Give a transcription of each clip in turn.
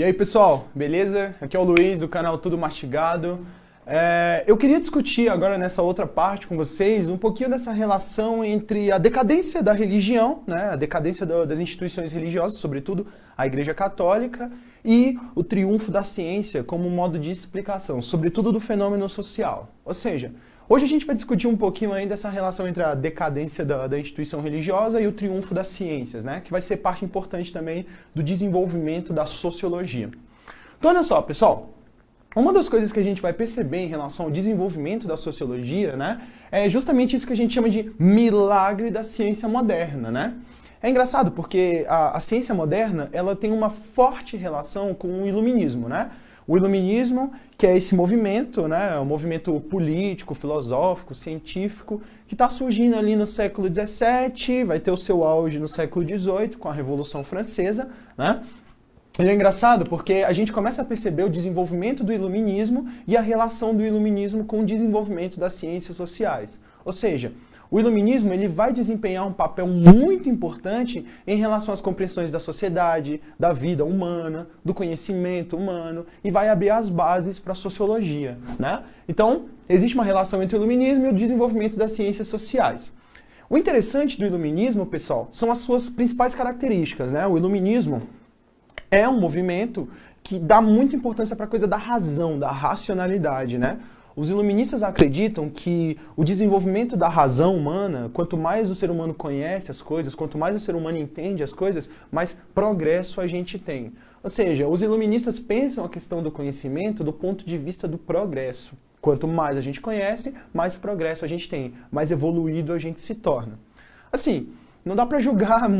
E aí pessoal, beleza? Aqui é o Luiz do canal Tudo Mastigado. Eu queria discutir agora nessa outra parte com vocês um pouquinho dessa relação entre a decadência da religião, né, a decadência das instituições religiosas, sobretudo a Igreja Católica, e o triunfo da ciência como modo de explicação, sobretudo do fenômeno social. Ou seja, hoje a gente vai discutir um pouquinho ainda essa relação entre a decadência da instituição religiosa e o triunfo das ciências, né? Que vai ser parte importante também do desenvolvimento da sociologia. Então, olha só, pessoal. Uma das coisas que a gente vai perceber em relação ao desenvolvimento da sociologia, né? É justamente isso que a gente chama de milagre da ciência moderna, né? É engraçado porque a ciência moderna, ela tem uma forte relação com o iluminismo, né? O iluminismo, que é esse movimento, né, um movimento político, filosófico, científico, que está surgindo ali no século XVII, vai ter o seu auge no século XVIII, com a Revolução Francesa, né? E é engraçado porque a gente começa a perceber o desenvolvimento do iluminismo e a relação do iluminismo com o desenvolvimento das ciências sociais. Ou seja, o iluminismo ele vai desempenhar um papel muito importante em relação às compreensões da sociedade, da vida humana, do conhecimento humano e vai abrir as bases para a sociologia, né? Então, existe uma relação entre o iluminismo e o desenvolvimento das ciências sociais. O interessante do iluminismo, pessoal, são as suas principais características, né? O iluminismo é um movimento que dá muita importância para a coisa da razão, da racionalidade, né? Os iluministas acreditam que o desenvolvimento da razão humana, quanto mais o ser humano conhece as coisas, quanto mais o ser humano entende as coisas, mais progresso a gente tem. Ou seja, os iluministas pensam a questão do conhecimento do ponto de vista do progresso. Quanto mais a gente conhece, mais progresso a gente tem, mais evoluído a gente se torna. Assim, não dá para julgar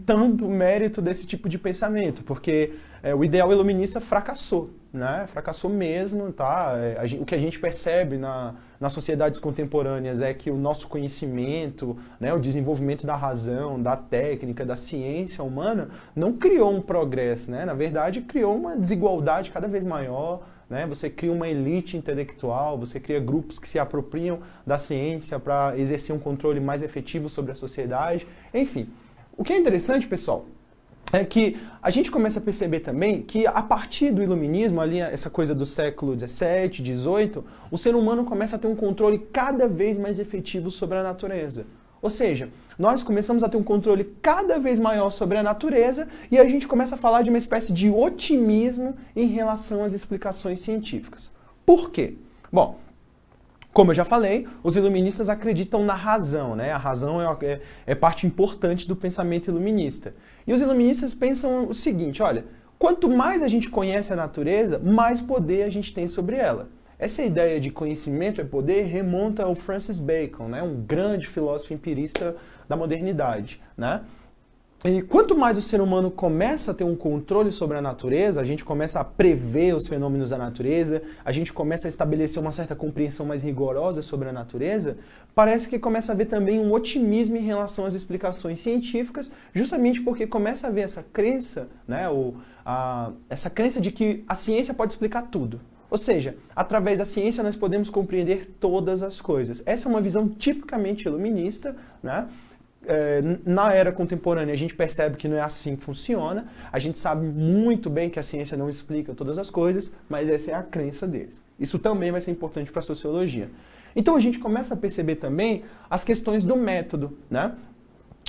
tanto o mérito desse tipo de pensamento, porque o ideal iluminista fracassou, né? Fracassou mesmo, tá? O que a gente percebe nas sociedades contemporâneas é que o nosso conhecimento, né, o desenvolvimento da razão, da técnica, da ciência humana, não criou um progresso, né? Na verdade, criou uma desigualdade cada vez maior, né? Você cria uma elite intelectual, você cria grupos que se apropriam da ciência para exercer um controle mais efetivo sobre a sociedade. Enfim, o que é interessante, pessoal, é que a gente começa a perceber também que a partir do iluminismo, ali essa coisa do século XVII, XVIII, o ser humano começa a ter um controle cada vez mais efetivo sobre a natureza. Ou seja, nós começamos a ter um controle cada vez maior sobre a natureza e a gente começa a falar de uma espécie de otimismo em relação às explicações científicas. Por quê? Bom, como eu já falei, os iluministas acreditam na razão, né? A razão é parte importante do pensamento iluminista. E os iluministas pensam o seguinte, olha, quanto mais a gente conhece a natureza, mais poder a gente tem sobre ela. Essa ideia de conhecimento é poder remonta ao Francis Bacon, né? Um grande filósofo empirista da modernidade, né? E quanto mais o ser humano começa a ter um controle sobre a natureza, a gente começa a prever os fenômenos da natureza, a gente começa a estabelecer uma certa compreensão mais rigorosa sobre a natureza, parece que começa a haver também um otimismo em relação às explicações científicas, justamente porque começa a haver essa crença, né, essa crença de que a ciência pode explicar tudo. Ou seja, através da ciência nós podemos compreender todas as coisas. Essa é uma visão tipicamente iluminista, né? Na era contemporânea a gente percebe que não é assim que funciona, a gente sabe muito bem que a ciência não explica todas as coisas, mas essa é a crença deles. Isso também vai ser importante para a sociologia. Então a gente começa a perceber também as questões do método, né?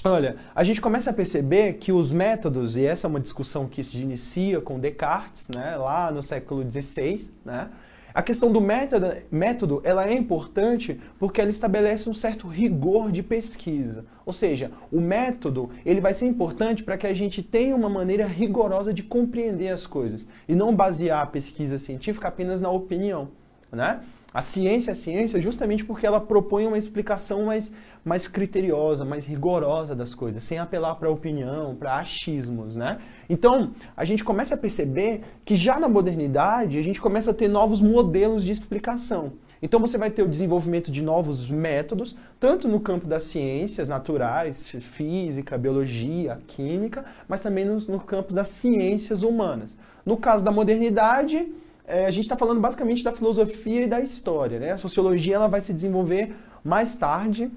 Olha, a gente começa a perceber que os métodos, e essa é uma discussão que se inicia com Descartes, né, lá no século XVI, né? A questão do método, ela é importante porque ela estabelece um certo rigor de pesquisa. Ou seja, o método ele vai ser importante para que a gente tenha uma maneira rigorosa de compreender as coisas e não basear a pesquisa científica apenas na opinião, né? A ciência é ciência justamente porque ela propõe uma explicação mais criteriosa, mais rigorosa das coisas, sem apelar para a opinião, para achismos, né? Então, a gente começa a perceber que já na modernidade, a gente começa a ter novos modelos de explicação. Então você vai ter o desenvolvimento de novos métodos, tanto no campo das ciências naturais, física, biologia, química, mas também no campo das ciências humanas. No caso da modernidade, a gente está falando basicamente da filosofia e da história, né? A sociologia ela vai se desenvolver mais tarde,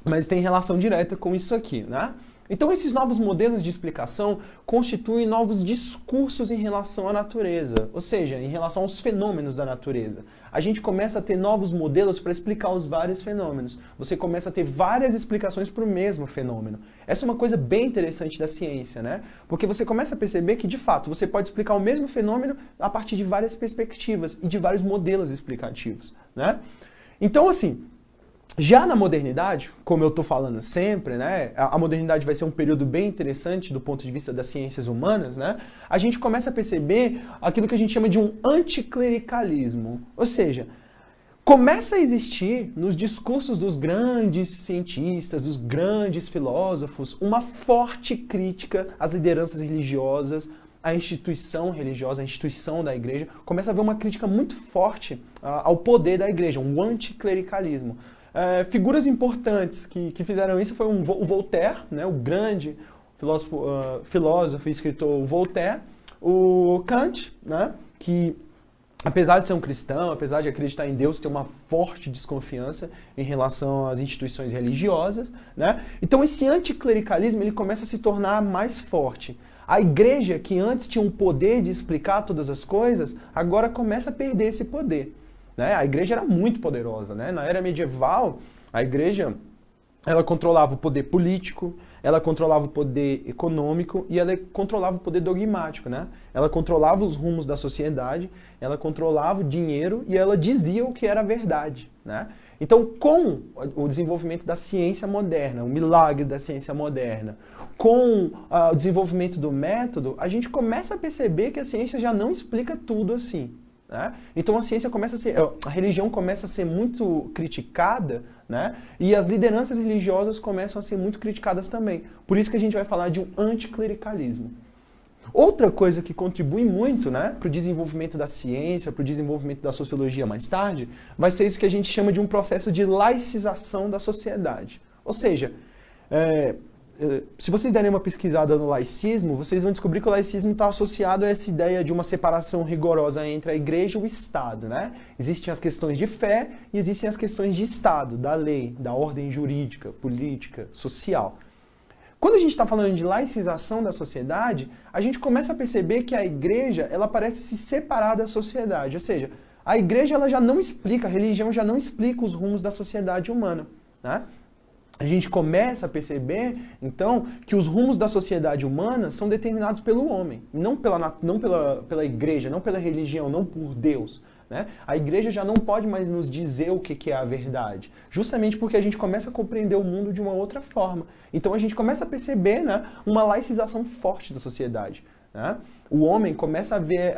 mas tem relação direta com isso aqui, né? Então esses novos modelos de explicação constituem novos discursos em relação à natureza, ou seja, em relação aos fenômenos da natureza. A gente começa a ter novos modelos para explicar os vários fenômenos. Você começa a ter várias explicações para o mesmo fenômeno. Essa é uma coisa bem interessante da ciência, né? Porque você começa a perceber que, de fato, você pode explicar o mesmo fenômeno a partir de várias perspectivas e de vários modelos explicativos, né? Então, assim, já na modernidade, como eu estou falando sempre, né, a modernidade vai ser um período bem interessante do ponto de vista das ciências humanas, né, a gente começa a perceber aquilo que a gente chama de um anticlericalismo. Ou seja, começa a existir nos discursos dos grandes cientistas, dos grandes filósofos, uma forte crítica às lideranças religiosas, à instituição religiosa, à instituição da igreja. Começa a haver uma crítica muito forte ao poder da igreja, um anticlericalismo. Figuras importantes que fizeram isso foi o Voltaire, né, o grande filósofo e escritor Voltaire, o Kant, né, que apesar de ser um cristão, apesar de acreditar em Deus, tem uma forte desconfiança em relação às instituições religiosas, né? Então esse anticlericalismo ele começa a se tornar mais forte. A igreja, que antes tinha um poder de explicar todas as coisas, agora começa a perder esse poder. Né? A igreja era muito poderosa, né? Na era medieval, a igreja ela controlava o poder político, ela controlava o poder econômico e ela controlava o poder dogmático, né? Ela controlava os rumos da sociedade, ela controlava o dinheiro e ela dizia o que era verdade, né? Então, com o desenvolvimento da ciência moderna, o milagre da ciência moderna, com o desenvolvimento do método, a gente começa a perceber que a ciência já não explica tudo assim. Né? Então a religião começa a ser muito criticada, né? E as lideranças religiosas começam a ser muito criticadas também. Por isso que a gente vai falar de um anticlericalismo. Outra coisa que contribui muito, né, para o desenvolvimento da ciência, para o desenvolvimento da sociologia mais tarde, vai ser isso que a gente chama de um processo de laicização da sociedade. Ou seja, se vocês derem uma pesquisada no laicismo, vocês vão descobrir que o laicismo está associado a essa ideia de uma separação rigorosa entre a igreja e o Estado, né? Existem as questões de fé e existem as questões de Estado, da lei, da ordem jurídica, política, social. Quando a gente está falando de laicização da sociedade, a gente começa a perceber que a igreja ela parece se separar da sociedade, ou seja, a igreja ela já não explica, a religião já não explica os rumos da sociedade humana, né? A gente começa a perceber, então, que os rumos da sociedade humana são determinados pelo homem, não pela igreja, não pela religião, não por Deus. Né? A igreja já não pode mais nos dizer o que é a verdade, justamente porque a gente começa a compreender o mundo de uma outra forma. Então a gente começa a perceber, né, uma laicização forte da sociedade. Né? O homem começa a ver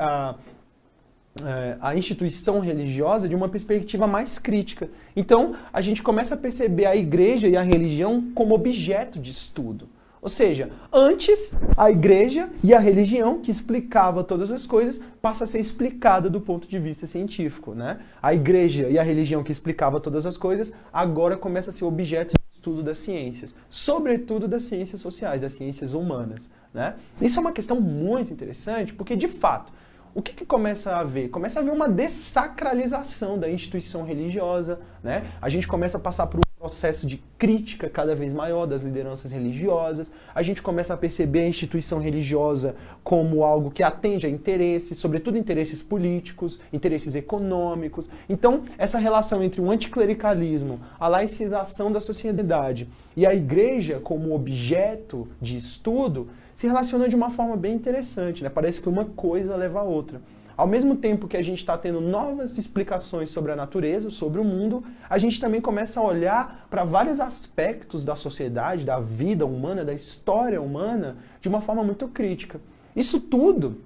a instituição religiosa de uma perspectiva mais crítica. Então, a gente começa a perceber a igreja e a religião como objeto de estudo. Ou seja, antes, a igreja e a religião, que explicava todas as coisas, passa a ser explicada do ponto de vista científico. Né? A igreja e a religião que explicava todas as coisas, agora começa a ser objeto de estudo das ciências, sobretudo das ciências sociais, das ciências humanas. Né? Isso é uma questão muito interessante, porque, de fato, o que começa a haver? Começa a haver uma dessacralização da instituição religiosa, né? A gente começa a passar por um processo de crítica cada vez maior das lideranças religiosas, a gente começa a perceber a instituição religiosa como algo que atende a interesses, sobretudo interesses políticos, interesses econômicos. Então, essa relação entre o anticlericalismo, a laicização da sociedade e a igreja como objeto de estudo se relaciona de uma forma bem interessante, né? Parece que uma coisa leva a outra. Ao mesmo tempo que a gente está tendo novas explicações sobre a natureza, sobre o mundo, a gente também começa a olhar para vários aspectos da sociedade, da vida humana, da história humana, de uma forma muito crítica. Isso tudo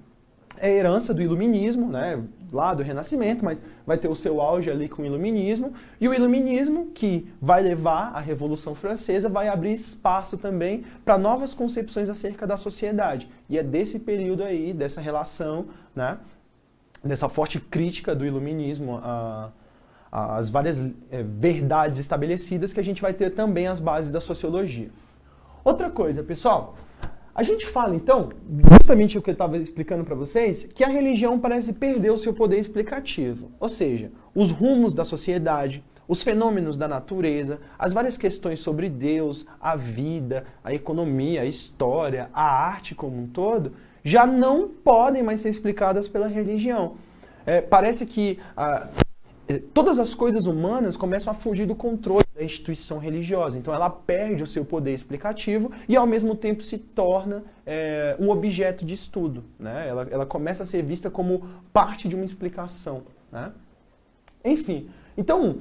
é herança do iluminismo, né? Lá do Renascimento, mas vai ter o seu auge ali com o iluminismo, e o iluminismo que vai levar à Revolução Francesa vai abrir espaço também para novas concepções acerca da sociedade. E é desse período aí, dessa relação, né, dessa forte crítica do iluminismo às várias verdades estabelecidas que a gente vai ter também as bases da sociologia. Outra coisa, pessoal, a gente fala, então, justamente o que eu estava explicando para vocês, que a religião parece perder o seu poder explicativo. Ou seja, os rumos da sociedade, os fenômenos da natureza, as várias questões sobre Deus, a vida, a economia, a história, a arte como um todo, já não podem mais ser explicadas pela religião. Parece que todas as coisas humanas começam a fugir do controle da instituição religiosa. Então ela perde o seu poder explicativo e ao mesmo tempo se torna um objeto de estudo, né? Ela começa a ser vista como parte de uma explicação, né? Enfim, então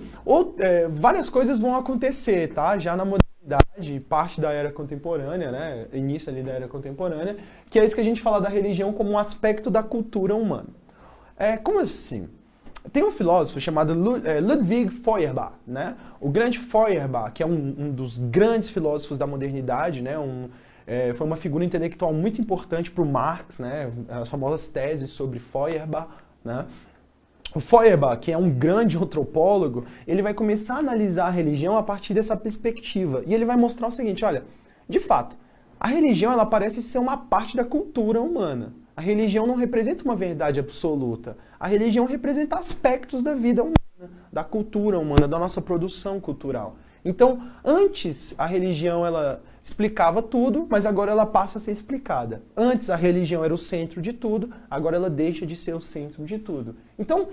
várias coisas vão acontecer, tá? Já na modernidade, parte da era contemporânea, né? Início ali da era contemporânea, que é isso que a gente fala da religião como um aspecto da cultura humana. Como assim? Tem um filósofo chamado Ludwig Feuerbach, né? O grande Feuerbach, que é um dos grandes filósofos da modernidade, né? Foi uma figura intelectual muito importante para o Marx, né? As famosas teses sobre Feuerbach, né? O Feuerbach, que é um grande antropólogo, ele vai começar a analisar a religião a partir dessa perspectiva. E ele vai mostrar o seguinte, olha, de fato, a religião ela parece ser uma parte da cultura humana. A religião não representa uma verdade absoluta. A religião representa aspectos da vida humana, da cultura humana, da nossa produção cultural. Então, antes a religião ela explicava tudo, mas agora ela passa a ser explicada. Antes a religião era o centro de tudo, agora ela deixa de ser o centro de tudo. Então,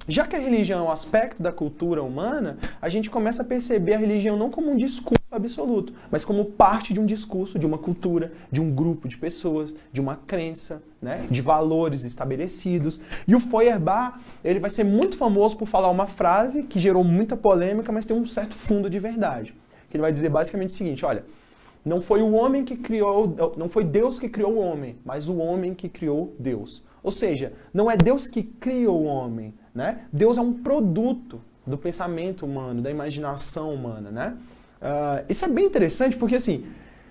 já que a religião é um aspecto da cultura humana, a gente começa a perceber a religião não como um discurso absoluto, mas como parte de um discurso, de uma cultura, de um grupo de pessoas, de uma crença, né, de valores estabelecidos. E o Feuerbach, ele vai ser muito famoso por falar uma frase que gerou muita polêmica, mas tem um certo fundo de verdade. Que ele vai dizer basicamente o seguinte, olha, não foi o homem que criou, não foi Deus que criou o homem, mas o homem que criou Deus. Ou seja, não é Deus que cria o homem, né? Deus é um produto do pensamento humano, da imaginação humana, né? Isso é bem interessante porque, assim,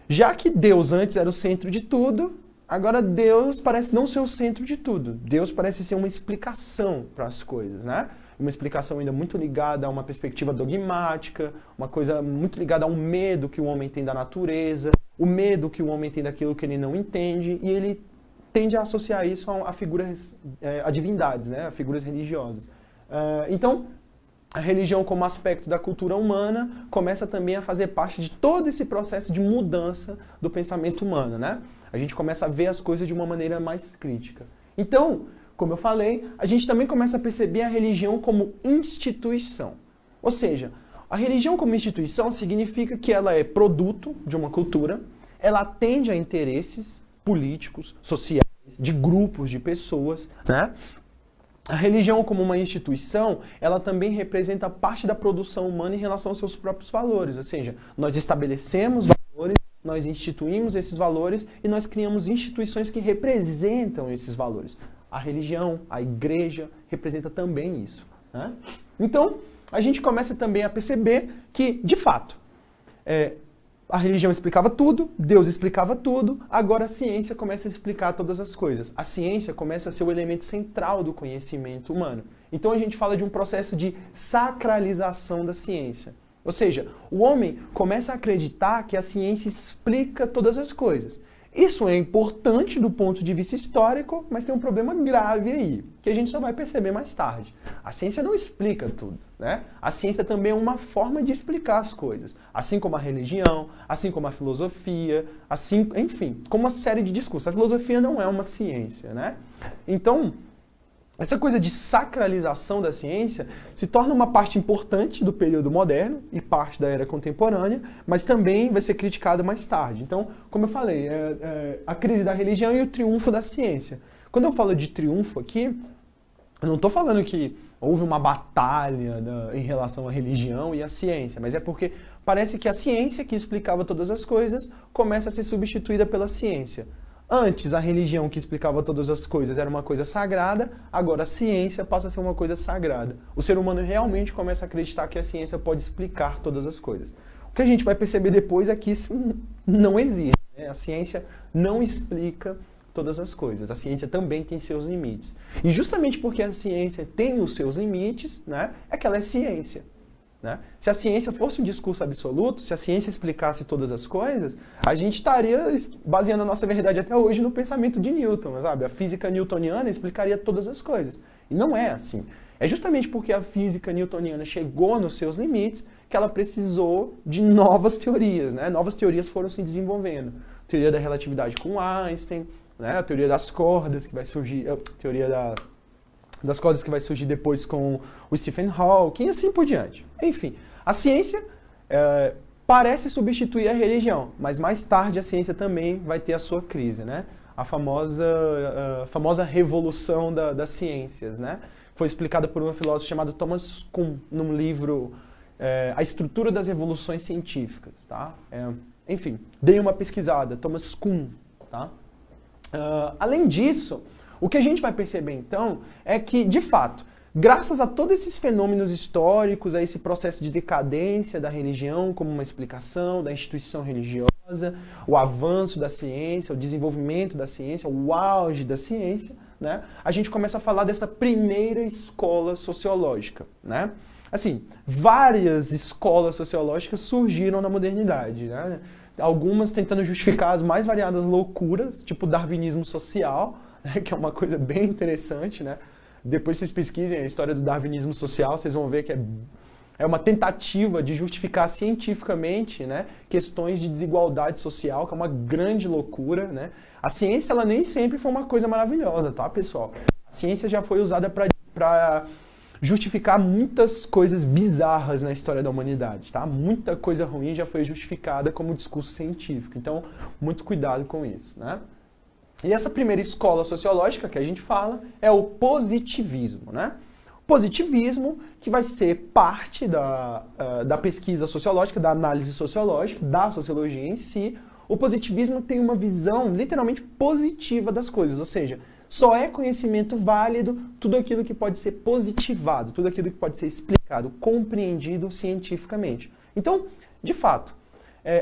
já que Deus antes era o centro de tudo, agora Deus parece não ser o centro de tudo. Deus parece ser uma explicação para as coisas, né? Uma explicação ainda muito ligada a uma perspectiva dogmática, uma coisa muito ligada a um medo que o homem tem da natureza, o medo que o homem tem daquilo que ele não entende, e ele tende a associar isso a figuras, a divindades, né? A figuras religiosas. Então, a religião como aspecto da cultura humana começa também a fazer parte de todo esse processo de mudança do pensamento humano, né? A gente começa a ver as coisas de uma maneira mais crítica. Então, como eu falei, a gente também começa a perceber a religião como instituição. Ou seja, a religião como instituição significa que ela é produto de uma cultura, ela atende a interesses políticos, sociais, de grupos de pessoas, né? A religião como uma instituição, ela também representa parte da produção humana em relação aos seus próprios valores, ou seja, nós estabelecemos valores, nós instituímos esses valores e nós criamos instituições que representam esses valores. A religião, a igreja, representa também isso, né? Então, a gente começa também a perceber que, de fato, a religião explicava tudo, Deus explicava tudo, agora a ciência começa a explicar todas as coisas. A ciência começa a ser o elemento central do conhecimento humano. Então a gente fala de um processo de sacralização da ciência. Ou seja, o homem começa a acreditar que a ciência explica todas as coisas. Isso é importante do ponto de vista histórico, mas tem um problema grave aí, que a gente só vai perceber mais tarde. A ciência não explica tudo, né? A ciência também é uma forma de explicar as coisas, assim como a religião, assim como a filosofia, assim, enfim, como uma série de discursos. A filosofia não é uma ciência, né? Então, essa coisa de sacralização da ciência se torna uma parte importante do período moderno e parte da era contemporânea, mas também vai ser criticada mais tarde. Então, como eu falei, a crise da religião e o triunfo da ciência. Quando eu falo de triunfo aqui, eu não estou falando que houve uma batalha em relação à religião e à ciência, mas é porque parece que a ciência, que explicava todas as coisas, começa a ser substituída pela ciência. Antes, a religião que explicava todas as coisas era uma coisa sagrada, agora a ciência passa a ser uma coisa sagrada. O ser humano realmente começa a acreditar que a ciência pode explicar todas as coisas. O que a gente vai perceber depois é que isso não existe, né? A ciência não explica todas as coisas. A ciência também tem seus limites. E justamente porque a ciência tem os seus limites, né, é que ela é ciência. Né? Se a ciência fosse um discurso absoluto, se a ciência explicasse todas as coisas, a gente estaria baseando a nossa verdade até hoje no pensamento de Newton, sabe? A física newtoniana explicaria todas as coisas. E não é assim. É justamente porque a física newtoniana chegou nos seus limites que ela precisou de novas teorias, né? Novas teorias foram se desenvolvendo. Teoria da relatividade com Einstein, né? A teoria das cordas que vai surgir, das cordas que vai surgir depois com o Stephen Hawking e assim por diante. Enfim, a ciência parece substituir a religião, mas mais tarde a ciência também vai ter a sua crise, né? A famosa revolução das ciências, né? Foi explicada por um filósofo chamado Thomas Kuhn, num livro A Estrutura das Revoluções Científicas, tá? Enfim, dei uma pesquisada, Thomas Kuhn, tá? Além disso, o que a gente vai perceber então é que, de fato, graças a todos esses fenômenos históricos, a esse processo de decadência da religião como uma explicação, da instituição religiosa, o avanço da ciência, o desenvolvimento da ciência, o auge da ciência, né, a gente começa a falar dessa primeira escola sociológica, né? Assim, várias escolas sociológicas surgiram na modernidade, né? Algumas tentando justificar as mais variadas loucuras, tipo o darwinismo social, né, que é uma coisa bem interessante, né? Depois vocês pesquisem a história do darwinismo social, vocês vão ver que é uma tentativa de justificar cientificamente, né, questões de desigualdade social, que é uma grande loucura, né? A ciência, ela nem sempre foi uma coisa maravilhosa, tá, pessoal? A ciência já foi usada para justificar muitas coisas bizarras na história da humanidade, tá? Muita coisa ruim já foi justificada como discurso científico, então muito cuidado com isso, né? E essa primeira escola sociológica que a gente fala é o positivismo, né? Positivismo que vai ser parte da pesquisa sociológica, da análise sociológica, da sociologia em si. O positivismo tem uma visão literalmente positiva das coisas, ou seja, só é conhecimento válido tudo aquilo que pode ser positivado, tudo aquilo que pode ser explicado, compreendido cientificamente. Então, de fato,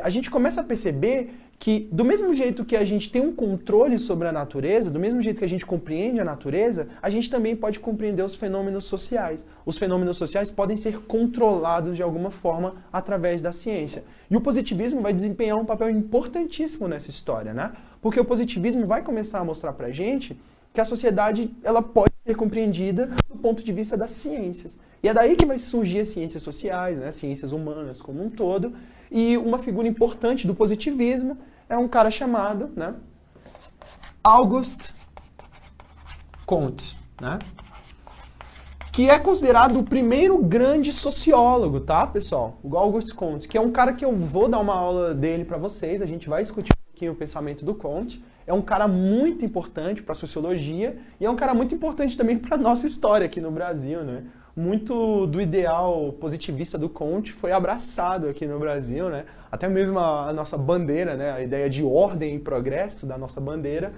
a gente começa a perceber que, do mesmo jeito que a gente tem um controle sobre a natureza, do mesmo jeito que a gente compreende a natureza, a gente também pode compreender os fenômenos sociais. Os fenômenos sociais podem ser controlados de alguma forma através da ciência. E o positivismo vai desempenhar um papel importantíssimo nessa história, né? Porque o positivismo vai começar a mostrar pra gente que a sociedade, ela pode ser compreendida do ponto de vista das ciências. E é daí que vai surgir as ciências sociais, né? As ciências humanas como um todo. E uma figura importante do positivismo é um cara chamado, né, Auguste Comte, né, que é considerado o primeiro grande sociólogo, tá, pessoal? O Auguste Comte, que é um cara que eu vou dar uma aula dele para vocês, a gente vai discutir um pouquinho o pensamento do Comte. É um cara muito importante para a sociologia e é um cara muito importante também para a nossa história aqui no Brasil, né? Muito do ideal positivista do Comte foi abraçado aqui no Brasil, né? Até mesmo a nossa bandeira, né? A ideia de ordem e progresso da nossa bandeira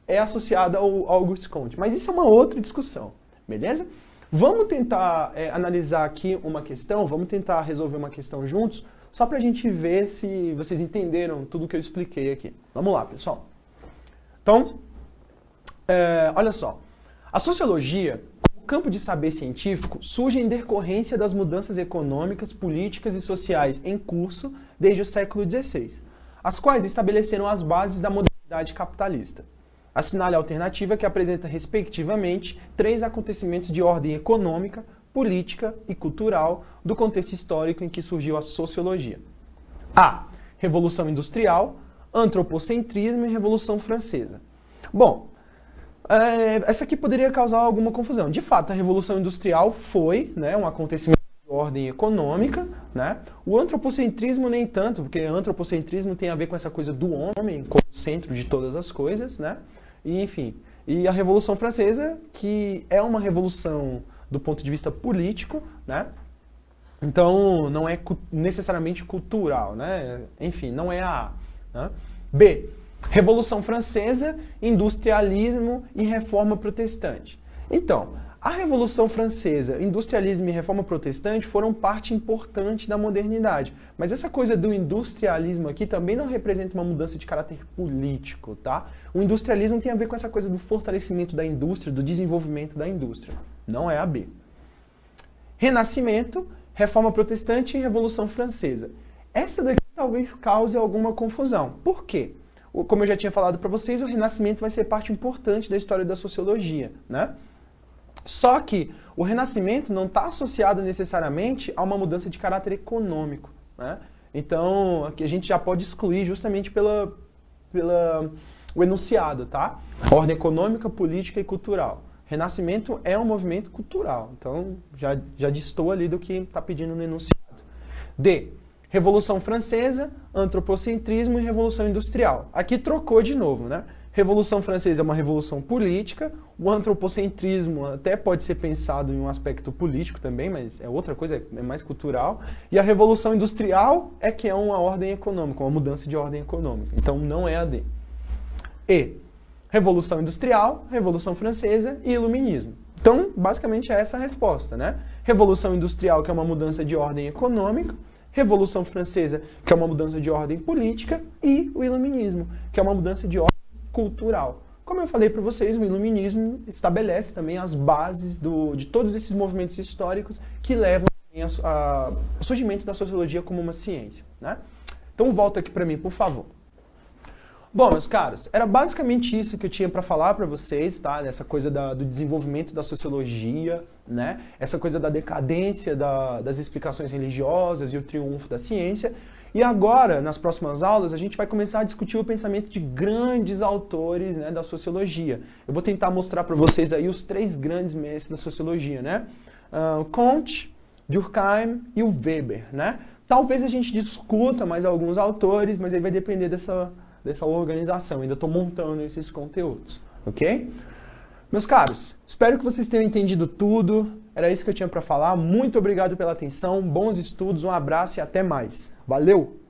é associada ao Auguste Comte. Mas isso é uma outra discussão, beleza? Vamos tentar analisar aqui uma questão, vamos tentar resolver uma questão juntos, só para a gente ver se vocês entenderam tudo que eu expliquei aqui. Vamos lá, pessoal. Então, olha só. A sociologia, como campo de saber científico, surge em decorrência das mudanças econômicas, políticas e sociais em curso desde o século XVI, as quais estabeleceram as bases da modernidade capitalista. Assinale a alternativa que apresenta, respectivamente, 3 acontecimentos de ordem econômica, política e cultural do contexto histórico em que surgiu a sociologia. A. Revolução Industrial, Antropocentrismo e Revolução Francesa. Bom, essa aqui poderia causar alguma confusão. De fato, a Revolução Industrial foi, né, um acontecimento de ordem econômica, né? O antropocentrismo nem tanto, porque antropocentrismo tem a ver com essa coisa do homem como centro de todas as coisas, né? E, enfim, e a Revolução Francesa, que é uma revolução do ponto de vista político, né? Então, não é necessariamente cultural, né? Enfim, não é a... Né? B. Revolução Francesa, industrialismo e reforma protestante. Então, a Revolução Francesa, industrialismo e reforma protestante foram parte importante da modernidade. Mas essa coisa do industrialismo aqui também não representa uma mudança de caráter político, tá? O industrialismo tem a ver com essa coisa do fortalecimento da indústria, do desenvolvimento da indústria. Não é a B. Renascimento, reforma protestante e Revolução Francesa. Essa daqui talvez cause alguma confusão. Por quê? Como eu já tinha falado para vocês, o Renascimento vai ser parte importante da história da sociologia, né? Só que o Renascimento não está associado necessariamente a uma mudança de caráter econômico, né? Então, aqui a gente já pode excluir justamente o enunciado, tá? Ordem econômica, política e cultural. Renascimento é um movimento cultural, então já distou ali do que está pedindo no enunciado. D. Revolução Francesa, antropocentrismo e Revolução Industrial. Aqui trocou de novo, né? Revolução Francesa é uma revolução política, o antropocentrismo até pode ser pensado em um aspecto político também, mas é outra coisa, é mais cultural. E a Revolução Industrial é que é uma ordem econômica, uma mudança de ordem econômica. Então não é a D. E. Revolução Industrial, Revolução Francesa e Iluminismo. Então, basicamente é essa a resposta, né? Revolução Industrial, que é uma mudança de ordem econômica, Revolução Francesa, que é uma mudança de ordem política, e o Iluminismo, que é uma mudança de ordem cultural. Como eu falei para vocês, o Iluminismo estabelece também as bases de todos esses movimentos históricos que levam ao surgimento da sociologia como uma ciência, né? Então volta aqui para mim, por favor. Bom, meus caros, era basicamente isso que eu tinha para falar para vocês, tá? Essa coisa do desenvolvimento da sociologia, né? Essa coisa da decadência das explicações religiosas e o triunfo da ciência. E agora, nas próximas aulas, a gente vai começar a discutir o pensamento de grandes autores, né, da sociologia. Eu vou tentar mostrar para vocês aí os 3 grandes mestres da sociologia, né? Comte, Durkheim e o Weber, né? Talvez a gente discuta mais alguns autores, mas aí vai depender dessa organização. Ainda estou montando esses conteúdos, ok? Meus caros, espero que vocês tenham entendido tudo. Era isso que eu tinha para falar. Muito obrigado pela atenção, bons estudos, um abraço e até mais. Valeu!